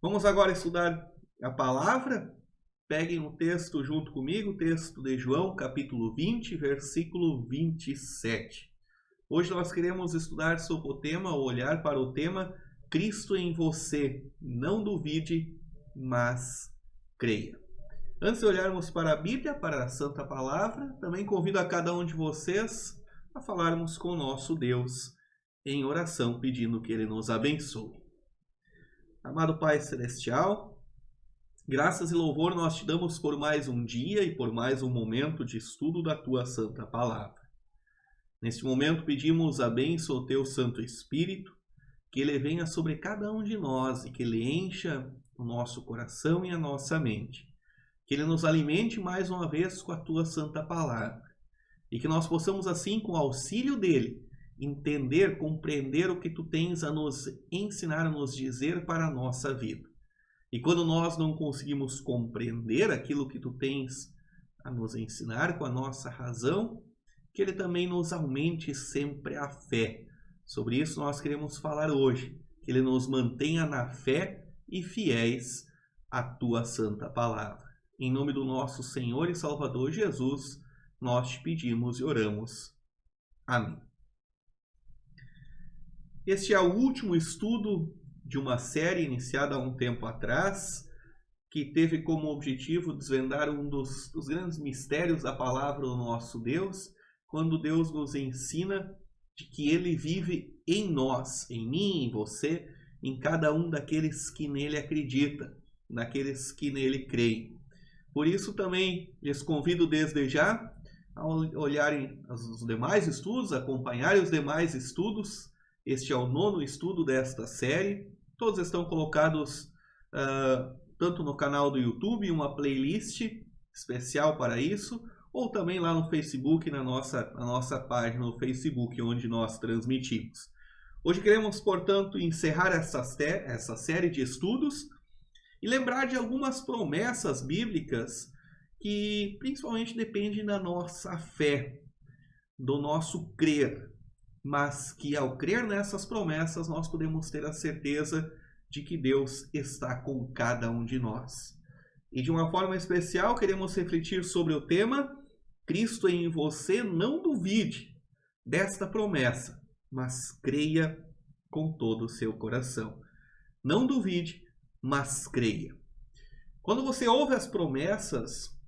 Vamos agora estudar a palavra. Peguem o texto junto comigo, o texto de João, capítulo 20, versículo 27. Hoje nós queremos estudar sobre o tema, ou olhar para o tema, Cristo em você. Não duvide, mas creia. Antes de olharmos para a Bíblia, para a Santa Palavra, também convido a cada um de vocês a falarmos com o nosso Deus em oração, pedindo que Ele nos abençoe. Amado Pai Celestial, graças e louvor nós te damos por mais um dia e por mais um momento de estudo da Tua Santa Palavra. Neste momento pedimos a bênção ao Teu Santo Espírito, que Ele venha sobre cada um de nós e que Ele encha o nosso coração e a nossa mente. Que Ele nos alimente mais uma vez com a Tua Santa Palavra e que nós possamos assim, com o auxílio dEle, entender, compreender o que Tu tens a nos ensinar, a nos dizer para a nossa vida. E quando nós não conseguimos compreender aquilo que Tu tens a nos ensinar com a nossa razão, que Ele também nos aumente sempre a fé. Sobre isso nós queremos falar hoje, que Ele nos mantenha na fé e fiéis à Tua Santa Palavra. Em nome do nosso Senhor e Salvador Jesus, nós te pedimos e oramos. Amém. Este é o último estudo de uma série iniciada há um tempo atrás, que teve como objetivo desvendar um dos grandes mistérios da palavra do nosso Deus, quando Deus nos ensina de que Ele vive em nós, em mim, em você, em cada um daqueles que nele acredita, daqueles que nele creem. Por isso também lhes convido desde já a olharem os demais estudos, acompanharem os demais estudos. Este é o 9º estudo desta série. Todos estão colocados tanto no canal do YouTube, uma playlist especial para isso, ou também lá no Facebook, na nossa página no Facebook, onde nós transmitimos. Hoje queremos, portanto, encerrar essa série de estudos e lembrar de algumas promessas bíblicas que principalmente dependem da nossa fé, do nosso crer. Mas que ao crer nessas promessas nós podemos ter a certeza de que Deus está com cada um de nós. E de uma forma especial queremos refletir sobre o tema Cristo em você, não duvide desta promessa, mas creia com todo o seu coração. Não duvide, mas creia. Quando você ouve as promessas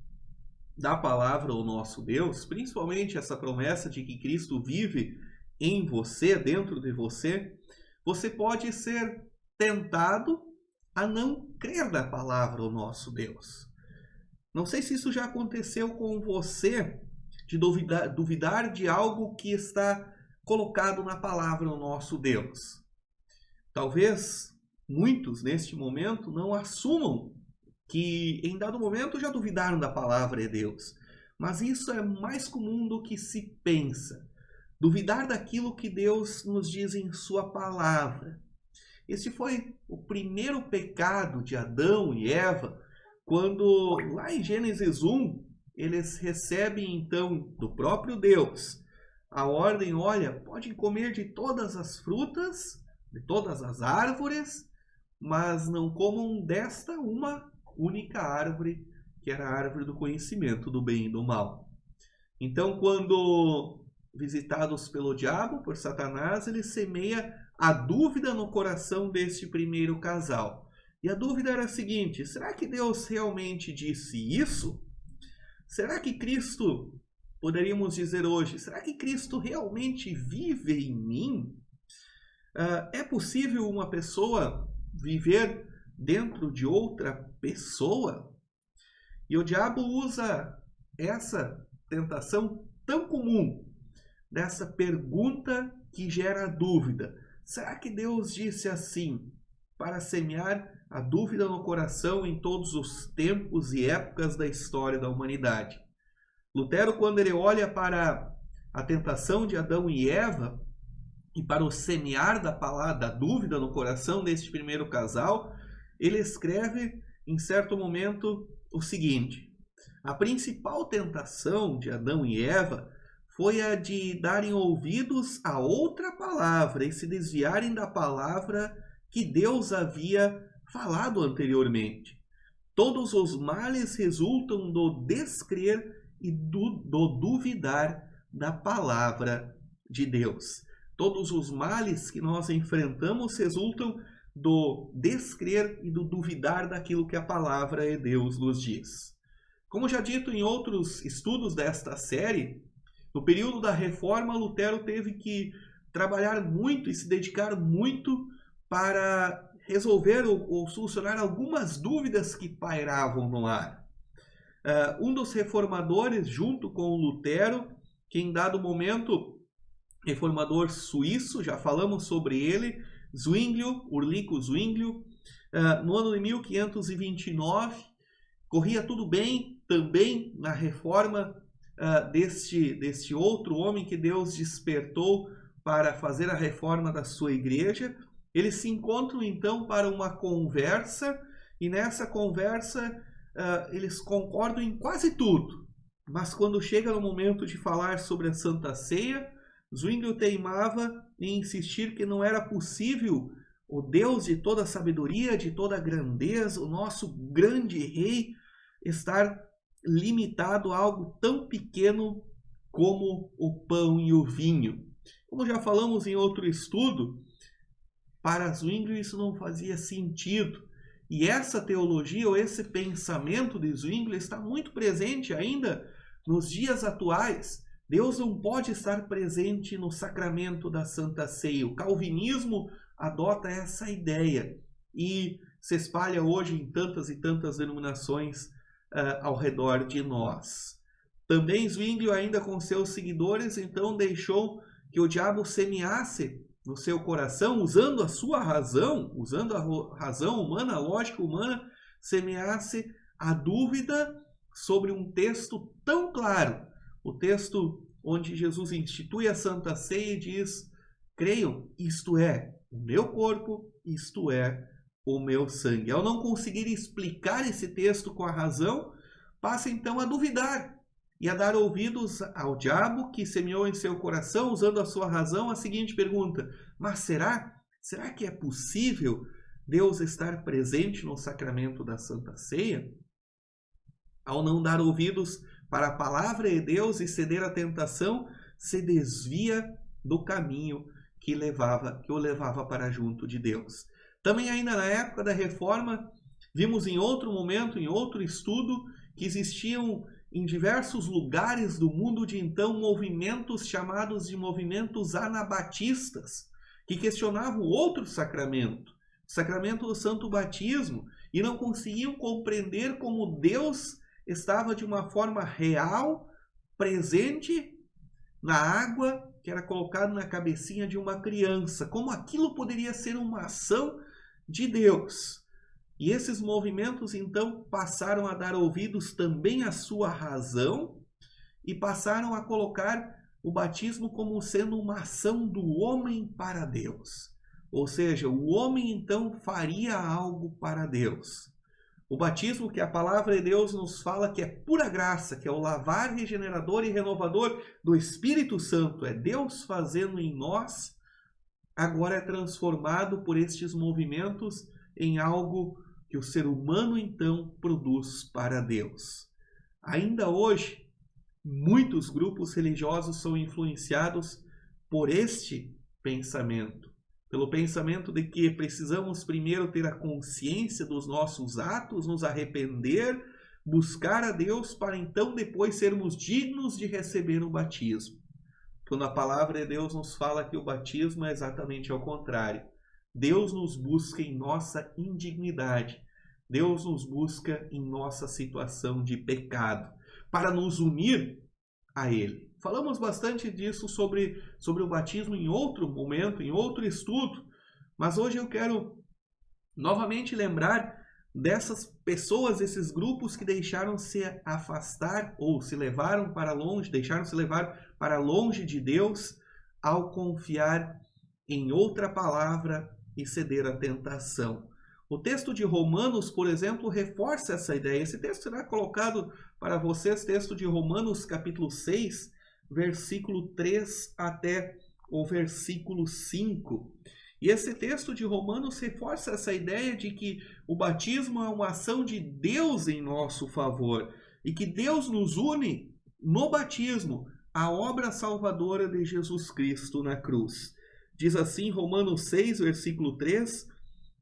da palavra do nosso Deus, principalmente essa promessa de que Cristo vive em você, dentro de você, você pode ser tentado a não crer na palavra do nosso Deus. Não sei se isso já aconteceu com você, de duvidar de algo que está colocado na palavra do nosso Deus. Talvez muitos neste momento não assumam que em dado momento já duvidaram da palavra de Deus. Mas isso é mais comum do que se pensa. Duvidar daquilo que Deus nos diz em sua palavra. Esse foi o primeiro pecado de Adão e Eva, quando lá em Gênesis 1, eles recebem então do próprio Deus a ordem, olha, podem comer de todas as frutas, de todas as árvores, mas não comam desta uma única árvore, que era a árvore do conhecimento do bem e do mal. Então, quando visitados pelo diabo, por Satanás, ele semeia a dúvida no coração deste primeiro casal. E a dúvida era a seguinte: será que Deus realmente disse isso? Será que Cristo, poderíamos dizer hoje, será que Cristo realmente vive em mim? É possível uma pessoa viver dentro de outra pessoa? E o diabo usa essa tentação tão comum, dessa pergunta que gera dúvida. Será que Deus disse assim, para semear a dúvida no coração em todos os tempos e épocas da história da humanidade? Lutero, quando ele olha para a tentação de Adão e Eva e para o semear da palavra, da dúvida no coração deste primeiro casal, ele escreve em certo momento o seguinte: a principal tentação de Adão e Eva foi a de darem ouvidos a outra palavra e se desviarem da palavra que Deus havia falado anteriormente. Todos os males resultam do descrer e do duvidar da palavra de Deus. Todos os males que nós enfrentamos resultam do descrer e do duvidar daquilo que a palavra de Deus nos diz. Como já dito em outros estudos desta série, no período da Reforma, Lutero teve que trabalhar muito e se dedicar muito para resolver ou solucionar algumas dúvidas que pairavam no ar. Um dos reformadores, junto com Lutero, que em dado momento, reformador suíço, já falamos sobre ele, Zwinglio, Ulrico Zwinglio, no ano de 1529, corria tudo bem também na reforma deste outro homem que Deus despertou para fazer a reforma da sua igreja. Eles se encontram então para uma conversa, e nessa conversa eles concordam em quase tudo. Mas quando chega no momento de falar sobre a Santa Ceia, Zwinglio teimava em insistir que não era possível o Deus de toda a sabedoria, de toda a grandeza, o nosso grande rei, estar limitado a algo tão pequeno como o pão e o vinho. Como já falamos em outro estudo, para Zwinglio isso não fazia sentido. E essa teologia ou esse pensamento de Zwinglio está muito presente ainda nos dias atuais. Deus não pode estar presente no sacramento da Santa Ceia. O calvinismo adota essa ideia e se espalha hoje em tantas e tantas denominações ao redor de nós. Também Zwinglio, ainda com seus seguidores, então deixou que o diabo semeasse no seu coração, usando a sua razão, usando a razão humana, a lógica humana, semeasse a dúvida sobre um texto tão claro. O texto onde Jesus institui a Santa Ceia e diz: creiam, isto é o meu corpo, isto é o meu sangue. Ao não conseguir explicar esse texto com a razão, passa então a duvidar e a dar ouvidos ao diabo que semeou em seu coração, usando a sua razão, a seguinte pergunta: mas será que é possível Deus estar presente no sacramento da Santa Ceia? Ao não dar ouvidos para a palavra de Deus e ceder à tentação, se desvia do caminho que o levava para junto de Deus. Também ainda na época da Reforma, vimos em outro momento, em outro estudo, que existiam em diversos lugares do mundo de então movimentos chamados de movimentos anabatistas, que questionavam outro sacramento, o sacramento do Santo Batismo, e não conseguiam compreender como Deus estava de uma forma real, presente na água que era colocada na cabecinha de uma criança, como aquilo poderia ser uma ação de Deus. E esses movimentos, então, passaram a dar ouvidos também à sua razão e passaram a colocar o batismo como sendo uma ação do homem para Deus. Ou seja, o homem, então, faria algo para Deus. O batismo que a palavra de Deus nos fala que é pura graça, que é o lavar regenerador e renovador do Espírito Santo, é Deus fazendo em nós, agora é transformado por estes movimentos em algo que o ser humano então produz para Deus. Ainda hoje, muitos grupos religiosos são influenciados por este pensamento, pelo pensamento de que precisamos primeiro ter a consciência dos nossos atos, nos arrepender, buscar a Deus para então depois sermos dignos de receber o batismo. Quando a palavra de Deus nos fala que o batismo é exatamente ao contrário. Deus nos busca em nossa indignidade. Deus nos busca em nossa situação de pecado, para nos unir a Ele. Falamos bastante disso sobre o batismo em outro momento, em outro estudo, mas hoje eu quero novamente lembrar dessas pessoas, esses grupos que deixaram se afastar ou se levaram para longe, deixaram se levar para longe de Deus ao confiar em outra palavra e ceder à tentação. O texto de Romanos, por exemplo, reforça essa ideia. Esse texto será colocado para vocês, texto de Romanos capítulo 6, versículo 3 até o versículo 5. E esse texto de Romanos reforça essa ideia de que o batismo é uma ação de Deus em nosso favor e que Deus nos une no batismo à obra salvadora de Jesus Cristo na cruz. Diz assim Romanos 6, versículo 3: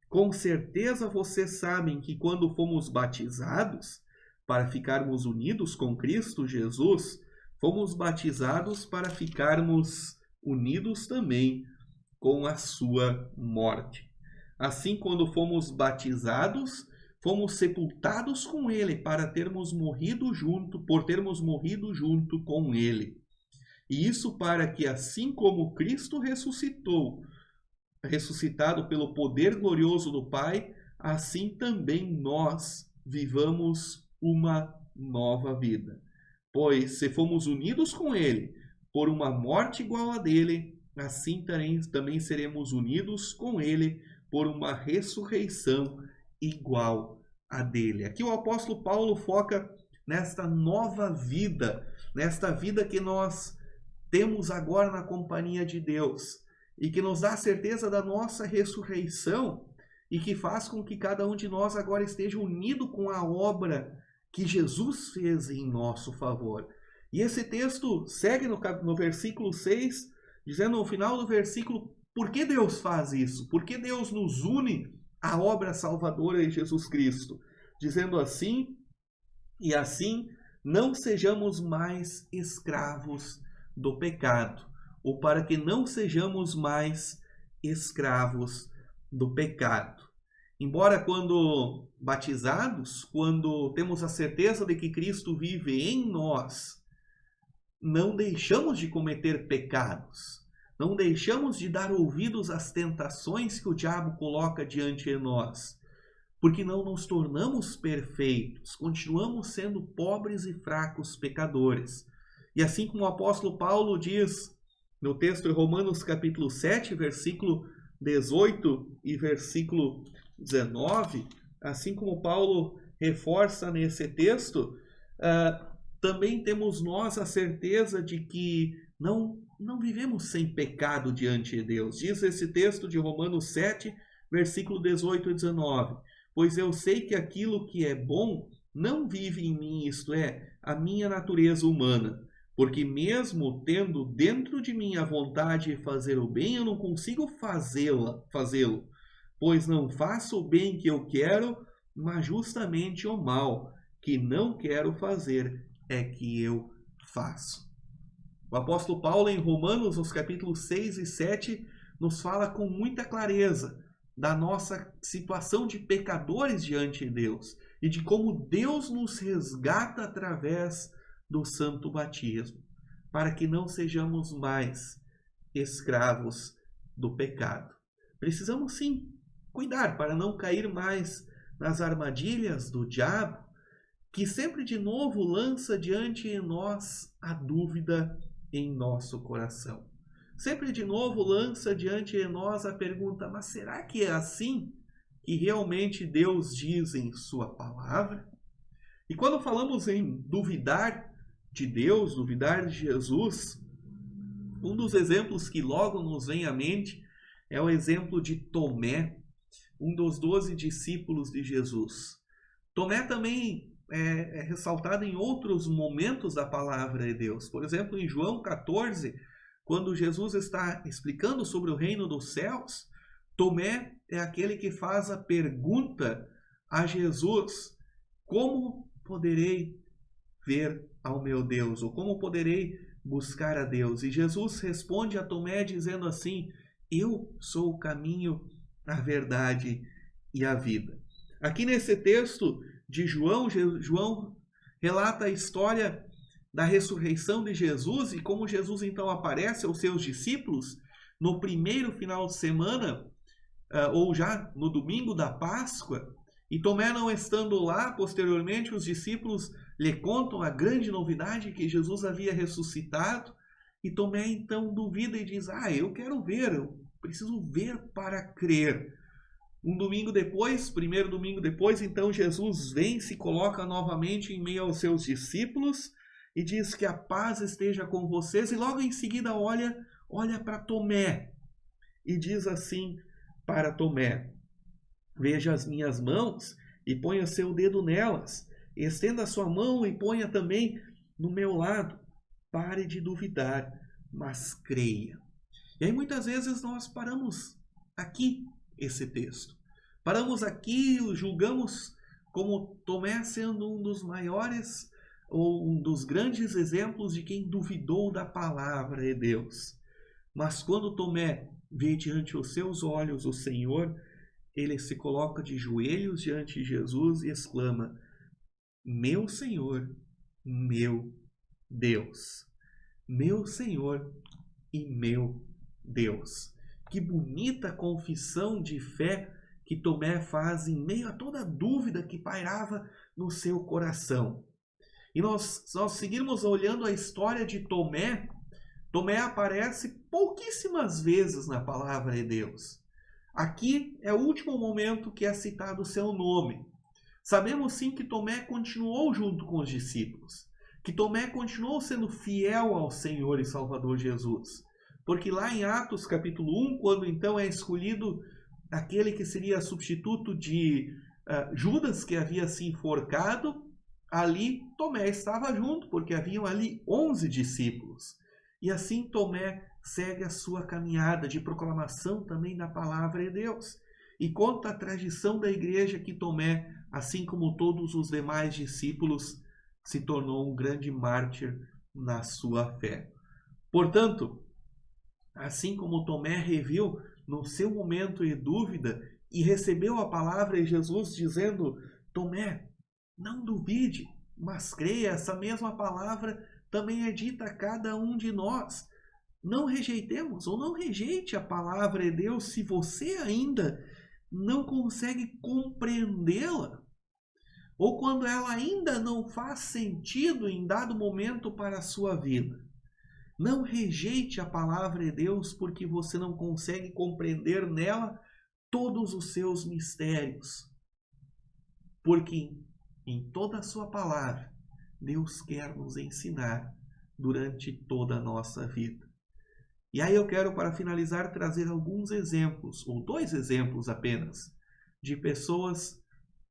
com certeza vocês sabem que quando fomos batizados para ficarmos unidos com Cristo Jesus, fomos batizados para ficarmos unidos também com a sua morte. Assim, quando fomos batizados, fomos sepultados com ele para termos morrido junto, por termos morrido junto com ele. E isso para que, assim como Cristo ressuscitado pelo poder glorioso do Pai, assim também nós vivamos uma nova vida. Pois se fomos unidos com ele por uma morte igual a dele, assim também seremos unidos com ele por uma ressurreição igual a dele. Aqui o apóstolo Paulo foca nesta nova vida, nesta vida que nós temos agora na companhia de Deus e que nos dá a certeza da nossa ressurreição e que faz com que cada um de nós agora esteja unido com a obra que Jesus fez em nosso favor. E esse texto segue no versículo 6, dizendo no final do versículo, por que Deus faz isso? Por que Deus nos une à obra salvadora de Jesus Cristo? Dizendo assim, e assim não sejamos mais escravos do pecado, ou para que não sejamos mais escravos do pecado. Embora quando batizados, quando temos a certeza de que Cristo vive em nós, não deixamos de cometer pecados, não deixamos de dar ouvidos às tentações que o diabo coloca diante de nós, porque não nos tornamos perfeitos, continuamos sendo pobres e fracos pecadores. E assim como o apóstolo Paulo diz no texto de Romanos capítulo 7, versículo 18 e versículo 19, assim como Paulo reforça nesse texto, também temos nós a certeza de que não vivemos sem pecado diante de Deus. Diz esse texto de Romanos 7, versículo 18 e 19. Pois eu sei que aquilo que é bom não vive em mim, isto é, a minha natureza humana. Porque mesmo tendo dentro de mim a vontade de fazer o bem, eu não consigo fazê-lo. Pois não faço o bem que eu quero, mas justamente o mal que não quero fazer é que eu faço. O apóstolo Paulo, em Romanos, nos capítulos 6 e 7, nos fala com muita clareza da nossa situação de pecadores diante de Deus e de como Deus nos resgata através do santo batismo, para que não sejamos mais escravos do pecado. Precisamos sim cuidar para não cair mais nas armadilhas do diabo, que sempre de novo lança diante de nós a dúvida em nosso coração. Sempre de novo lança diante de nós a pergunta, mas será que é assim que realmente Deus diz em sua palavra? E quando falamos em duvidar de Deus, duvidar de Jesus, um dos exemplos que logo nos vem à mente é o exemplo de Tomé, um dos 12 discípulos de Jesus. Tomé também é ressaltado em outros momentos da palavra de Deus. Por exemplo, em João 14, quando Jesus está explicando sobre o reino dos céus, Tomé é aquele que faz a pergunta a Jesus: como poderei ver ao meu Deus? Ou como poderei buscar a Deus? E Jesus responde a Tomé dizendo assim: eu sou o caminho, a verdade e a vida. Aqui nesse texto de João relata a história da ressurreição de Jesus e como Jesus então aparece aos seus discípulos no primeiro final de semana, ou já no domingo da Páscoa. E Tomé não estando lá, posteriormente os discípulos lhe contam a grande novidade que Jesus havia ressuscitado. E Tomé então duvida e diz: eu quero ver, eu preciso ver para crer. Um domingo depois, primeiro domingo depois, então Jesus vem, se coloca novamente em meio aos seus discípulos e diz que a paz esteja com vocês. E logo em seguida olha para Tomé e diz assim: para Tomé: veja as minhas mãos e ponha seu dedo nelas. Estenda a sua mão e ponha também no meu lado. Pare de duvidar, mas creia. E aí muitas vezes nós paramos aqui esse texto. Paramos aqui e o julgamos como Tomé sendo um dos maiores ou um dos grandes exemplos de quem duvidou da palavra de Deus. Mas quando Tomé vê diante os seus olhos o Senhor, ele se coloca de joelhos diante de Jesus e exclama: meu Senhor, meu Deus. Meu Senhor e meu Deus. Que bonita confissão de fé que Tomé faz em meio a toda a dúvida que pairava no seu coração. E nós seguirmos olhando a história de Tomé, Tomé aparece pouquíssimas vezes na palavra de Deus. Aqui é o último momento que é citado o seu nome. Sabemos sim que Tomé continuou junto com os discípulos, que Tomé continuou sendo fiel ao Senhor e Salvador Jesus. Porque lá em Atos capítulo 1, quando então é escolhido aquele que seria substituto de Judas, que havia se enforcado, ali Tomé estava junto, porque haviam ali 11 discípulos. E assim Tomé segue a sua caminhada de proclamação também da palavra de Deus. E conta a tradição da igreja que Tomé, assim como todos os demais discípulos, se tornou um grande mártir na sua fé. Portanto, assim como Tomé reviu no seu momento de dúvida e recebeu a palavra de Jesus dizendo: Tomé, não duvide, mas creia. Essa mesma palavra também é dita a cada um de nós. Não rejeitemos ou não rejeite a palavra de Deus se você ainda não consegue compreendê-la, ou quando ela ainda não faz sentido em dado momento para a sua vida. Não rejeite a palavra de Deus porque você não consegue compreender nela todos os seus mistérios. Porque em toda a sua palavra, Deus quer nos ensinar durante toda a nossa vida. E aí eu quero, para finalizar, trazer alguns exemplos, ou 2 exemplos apenas, de pessoas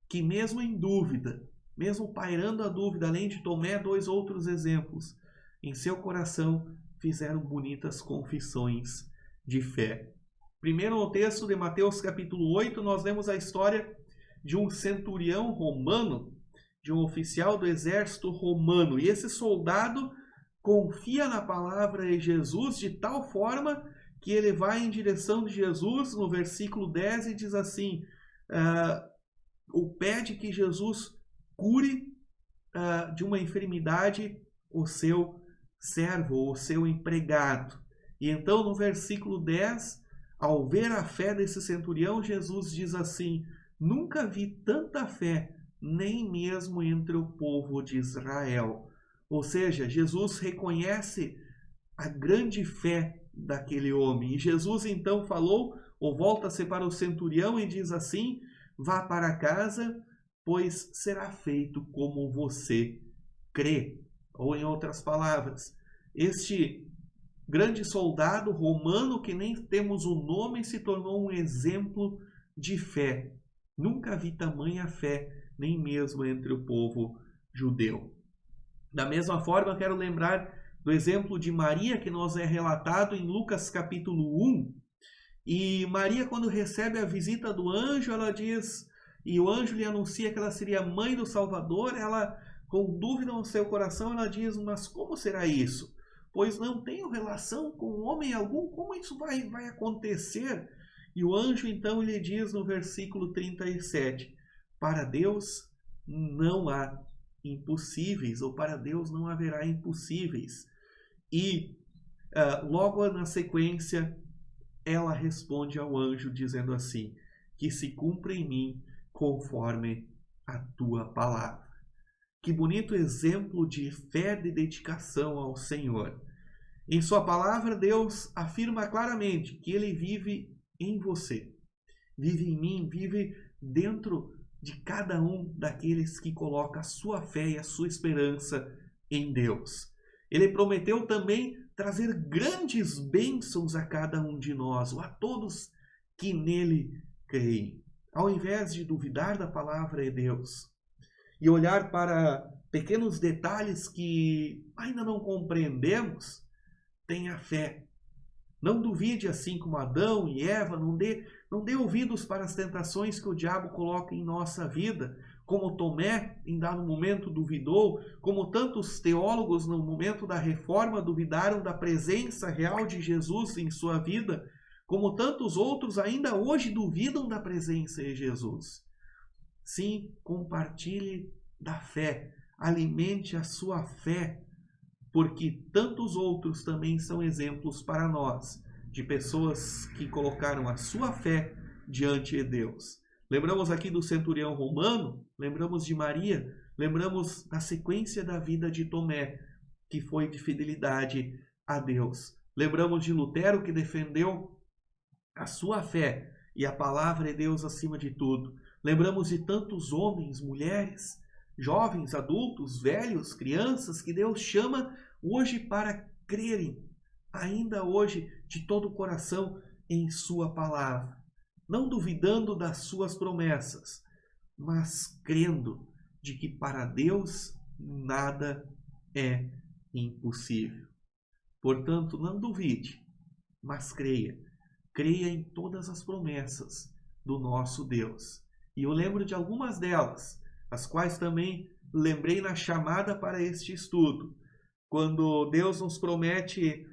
que mesmo em dúvida, mesmo pairando a dúvida, além de Tomé, 2 outros exemplos, em seu coração fizeram bonitas confissões de fé. Primeiro, no texto de Mateus capítulo 8, nós vemos a história de um centurião romano, de um oficial do exército romano. E esse soldado confia na palavra de Jesus de tal forma que ele vai em direção de Jesus no versículo 10 e diz assim: ou pede que Jesus cure de uma enfermidade o seu servo, ou o seu empregado. E então no versículo 10, ao ver a fé desse centurião, Jesus diz assim: nunca vi tanta fé, nem mesmo entre o povo de Israel. Ou seja, Jesus reconhece a grande fé daquele homem. E Jesus então falou, ou volta-se para o centurião e diz assim: vá para casa, pois será feito como você crê. Ou em outras palavras, este grande soldado romano, que nem temos o nome, se tornou um exemplo de fé. Nunca vi tamanha fé, nem mesmo entre o povo judeu. Da mesma forma, quero lembrar do exemplo de Maria, que nos é relatado em Lucas capítulo 1. E Maria, quando recebe a visita do anjo, ela diz, e o anjo lhe anuncia que ela seria mãe do Salvador, ela, com dúvida no seu coração, ela diz: mas como será isso? Pois não tenho relação com homem algum, como isso vai acontecer? E o anjo então lhe diz no versículo 37, para Deus não há impossíveis, ou para Deus não haverá impossíveis. E logo na sequência, ela responde ao anjo dizendo assim: que se cumpra em mim conforme a tua palavra. Que bonito exemplo de fé, de dedicação ao Senhor. Em sua palavra, Deus afirma claramente que Ele vive em você, vive em mim, vive dentro de cada um daqueles que coloca a sua fé e a sua esperança em Deus. Ele prometeu também trazer grandes bênçãos a cada um de nós, ou a todos que nele creem. Ao invés de duvidar da palavra de Deus e olhar para pequenos detalhes que ainda não compreendemos, tenha fé. Não duvide, assim como Adão e Eva, não dê ouvidos para as tentações que o diabo coloca em nossa vida, como Tomé, em dado momento, duvidou, como tantos teólogos, no momento da reforma, duvidaram da presença real de Jesus em sua vida, como tantos outros ainda hoje duvidam da presença de Jesus. Sim, compartilhe da fé, alimente a sua fé, porque tantos outros também são exemplos para nós, de pessoas que colocaram a sua fé diante de Deus. Lembramos aqui do centurião romano, lembramos de Maria, lembramos da sequência da vida de Tomé, que foi de fidelidade a Deus. Lembramos de Lutero, que defendeu a sua fé e a palavra de Deus acima de tudo. Lembramos de tantos homens, mulheres, jovens, adultos, velhos, crianças, que Deus chama hoje para crerem, ainda hoje, de todo o coração em sua palavra. Não duvidando das suas promessas, mas crendo de que para Deus nada é impossível. Portanto, não duvide, mas creia. Creia em todas as promessas do nosso Deus. E eu lembro de algumas delas, as quais também lembrei na chamada para este estudo. Quando Deus nos promete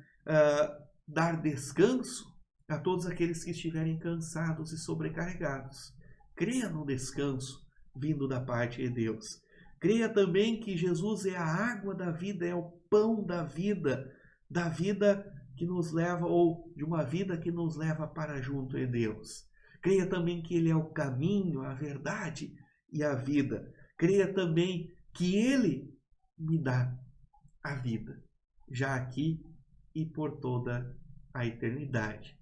dar descanso a todos aqueles que estiverem cansados e sobrecarregados. Creia no descanso vindo da parte de Deus. Creia também que Jesus é a água da vida, é o pão da vida que nos leva, ou de uma vida que nos leva para junto de Deus. Creia também que Ele é o caminho, a verdade e a vida. Creia também que Ele me dá a vida, já aqui e por toda a eternidade.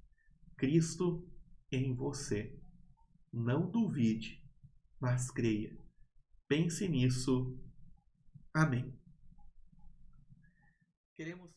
Cristo em você. Não duvide, mas creia. Pense nisso. Amém. Queremos